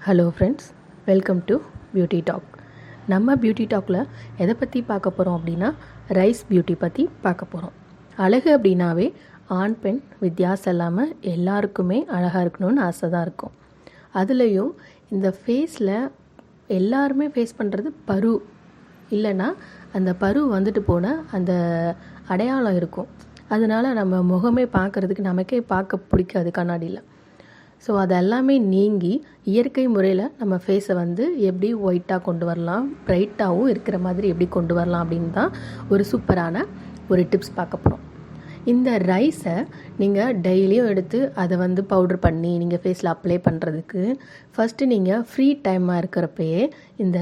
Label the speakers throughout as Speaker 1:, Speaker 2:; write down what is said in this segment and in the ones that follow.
Speaker 1: Hello friends, welcome to beauty talk. நம்ம beauty டாக்கில் எதை பற்றி பார்க்க போகிறோம் அப்படின்னா ரைஸ் பியூட்டி பற்றி பார்க்க போகிறோம். அழகு அப்படின்னாவே ஆண் பெண் வித்தியாசம் இல்லாமல் எல்லாருக்குமே அழகாக இருக்கணும்னு ஆசை தான் இருக்கும். அதுலேயும் இந்த ஃபேஸில் எல்லாருமே ஃபேஸ் பண்ணுறது பரு இல்லைன்னா அந்த பரு வந்துட்டு போன அந்த அடையாளம் இருக்கும். அதனால் நம்ம முகமே பார்க்குறதுக்கு நமக்கே பார்க்க பிடிக்காது கண்ணாடியில். ஸோ அதெல்லாமே நீங்கி இயற்கை முறையில் நம்ம ஃபேஸை வந்து எப்படி ஒயிட்டாக கொண்டு வரலாம், ப்ரைட்டாகவும் இருக்கிற மாதிரி எப்படி கொண்டு வரலாம் அப்படின்னு தான் ஒரு சூப்பரான ஒரு டிப்ஸ் பார்க்க போகிறோம். இந்த ரைஸை நீங்கள் டெய்லியும் எடுத்து அதை வந்து பவுட்ரு பண்ணி நீங்கள் ஃபேஸில் அப்ளை பண்ணுறதுக்கு ஃபஸ்ட்டு நீங்கள் ஃப்ரீ டைமாக இருக்கிறப்பயே இந்த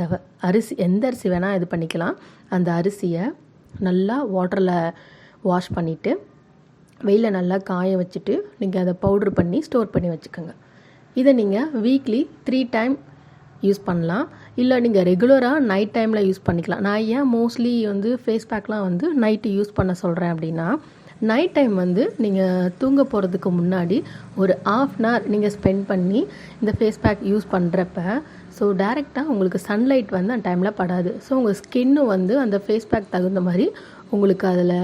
Speaker 1: அரிசி, எந்த அரிசி வேணால் இது பண்ணிக்கலாம். அந்த அரிசியை நல்லா வாட்டரில் வாஷ் பண்ணிவிட்டு வெயிலில் நல்லா காய வச்சுட்டு நீங்கள் அதை பவுட்ரு பண்ணி ஸ்டோர் பண்ணி வச்சுக்கோங்க. இதை நீங்கள் வீக்லி 3 டைம் யூஸ் பண்ணலாம். இல்லை நீங்கள் ரெகுலராக நைட் டைமில் யூஸ் பண்ணிக்கலாம். நான் ஏன் மோஸ்ட்லி வந்து ஃபேஸ் பேக்லாம் வந்து நைட்டு யூஸ் பண்ண சொல்கிறேன் அப்படின்னா, நைட் டைம் வந்து நீங்கள் தூங்க போகிறதுக்கு முன்னாடி ஒரு 1/2 hour நீங்கள் ஸ்பெண்ட் பண்ணி இந்த ஃபேஸ் பேக் யூஸ் பண்ணுறப்ப ஸோ டைரெக்டாக உங்களுக்கு சன்லைட் வந்து அந்த டைமில் படாது. ஸோ உங்கள் ஸ்கின்னு வந்து அந்த ஃபேஸ் பேக் தகுந்த மாதிரி உங்களுக்கு அதில்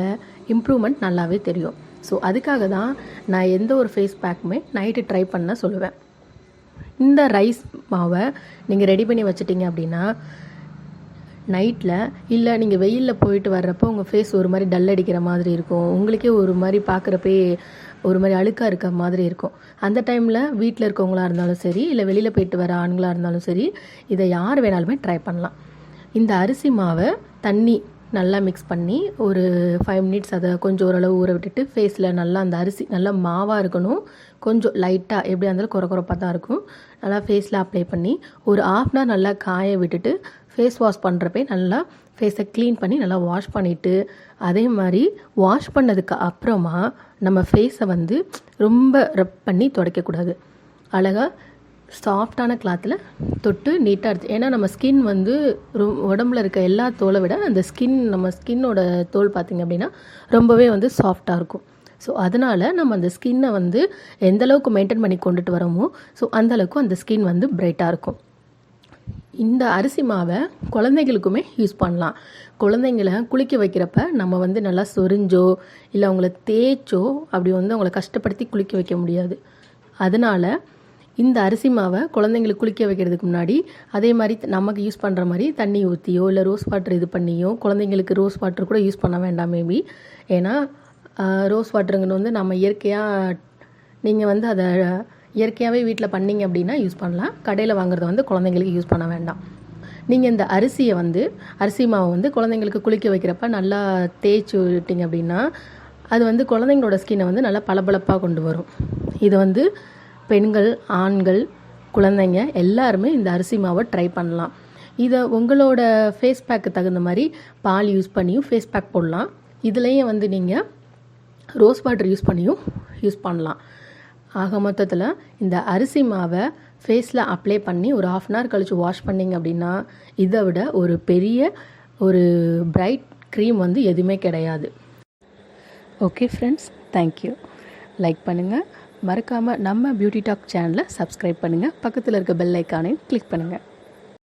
Speaker 1: இம்ப்ரூவ்மெண்ட் நல்லாவே தெரியும். ஸோ அதுக்காக தான் நான் எந்த ஒரு ஃபேஸ் பேக்குமே நைட்டு ட்ரை பண்ண சொல்லுவேன். இந்த ரைஸ் மாவை நீங்கள் ரெடி பண்ணி வச்சிட்டிங்க அப்படின்னா நைட்டில் இல்லை நீங்கள் வெயிலில் போயிட்டு வர்றப்போ உங்கள் ஃபேஸ் ஒரு மாதிரி டல் அடிக்கிற மாதிரி இருக்கும். உங்களுக்கே ஒரு மாதிரி பார்க்குறப்பே ஒரு மாதிரி அழுக்காக இருக்க மாதிரி இருக்கும். அந்த டைமில் வீட்டில் இருக்கவங்களா இருந்தாலும் சரி, இல்லை வெளியில் போயிட்டு வர ஆண்களாக இருந்தாலும் சரி, இதை யார் வேணாலுமே ட்ரை பண்ணலாம். இந்த அரிசி மாவை தண்ணி நல்லா மிக்ஸ் பண்ணி ஒரு 5 minutes அதை கொஞ்சம் ஓரளவு ஊற விட்டுட்டு ஃபேஸில் நல்லா அந்த அரிசி நல்லா மாவாக இருக்கணும், கொஞ்சம் லைட்டாக எப்படியா இருந்தாலும் குறப்பாக தான் இருக்கும், நல்லா ஃபேஸில் அப்ளை பண்ணி ஒரு 1/2 hour நல்லா காய விட்டுட்டு ஃபேஸ் வாஷ் பண்ணுறப்பே நல்லா ஃபேஸை க்ளீன் பண்ணி நல்லா வாஷ் பண்ணிவிட்டு, அதே மாதிரி வாஷ் பண்ணதுக்கு அப்புறமா நம்ம ஃபேஸை வந்து ரொம்ப ரப் பண்ணி துடைக்கக்கூடாது. அழகாக சாஃப்டான கிளாத்தில் தொட்டு நீட்டாக எடுத்து, ஏன்னா நம்ம ஸ்கின் வந்து உடம்புல இருக்க எல்லா தோலை விட அந்த நம்ம ஸ்கின்னோட தோல் பார்த்திங்க அப்படின்னா ரொம்பவே வந்து சாஃப்டாக இருக்கும். ஸோ அதனால் நம்ம அந்த ஸ்கின்னை வந்து எந்தளவுக்கு மெயின்டைன் பண்ணி கொண்டுட்டு வரோமோ ஸோ அந்தளவுக்கு அந்த ஸ்கின் வந்து பிரைட்டாக இருக்கும். இந்த அரிசி மாவை குழந்தைங்களுக்குமே யூஸ் பண்ணலாம். குழந்தைங்கள குளிக்க வைக்கிறப்ப நம்ம வந்து நல்லா சொரிஞ்சோ இல்லை அவங்கள தேய்ச்சோ அப்படி வந்து அவங்கள கஷ்டப்படுத்தி குளிக்க வைக்க முடியாது. அதனால் இந்த அரிசி மாவை குழந்தைங்களுக்கு குளிக்க வைக்கிறதுக்கு முன்னாடி அதே மாதிரி நமக்கு யூஸ் பண்ணுற மாதிரி தண்ணி ஊற்றியோ இல்லை ரோஸ் வாட்டர் இது பண்ணியோ, குழந்தைங்களுக்கு ரோஸ் வாட்டர் கூட யூஸ் பண்ண வேண்டாம் மேபி. ஏன்னா ரோஸ் வாட்டருங்கன்னு வந்து நம்ம இயற்கையாக நீங்கள் வந்து அதை இயற்கையாகவே வீட்டில் பண்ணிங்க அப்படின்னா யூஸ் பண்ணலாம். கடையில் வாங்குறத வந்து குழந்தைங்களுக்கு யூஸ் பண்ண வேண்டாம். நீங்கள் இந்த அரிசி மாவை வந்து குழந்தைங்களுக்கு குளிக்க வைக்கிறப்ப நல்லா தேய்ச்சி விட்டிங்க அப்படின்னா அது வந்து குழந்தைங்களோட ஸ்கின்னை வந்து நல்லா பளபளப்பாக கொண்டு வரும். இது வந்து பெண்கள், ஆண்கள், குழந்தைங்க எல்லாருமே இந்த அரிசி மாவை ட்ரை பண்ணலாம். இதை உங்களோட ஃபேஸ் பேக்கு தகுந்த மாதிரி பால் யூஸ் பண்ணியும் ஃபேஸ் பேக் போடலாம். இதுலேயும் வந்து நீங்கள் ரோஸ் வாட்டர் யூஸ் பண்ணியும் யூஸ் பண்ணலாம். ஆக மொத்தத்தில் இந்த அரிசி மாவை ஃபேஸில் அப்ளை பண்ணி ஒரு 1/2 hour கழித்து வாஷ் பண்ணிங்க அப்படின்னா இதை விட ஒரு பெரிய ஒரு பிரைட் க்ரீம் வந்து எதுவுமே கிடையாது. Okay friends, thank you. லைக் பண்ணுங்கள், மறக்காமல் நம்ம பியூட்டி டாக் சேனலை சப்ஸ்கிரைப் பண்ணுங்கள், பக்கத்தில் இருக்க பெல் ஐக்கானையும் கிளிக் பண்ணுங்கள்.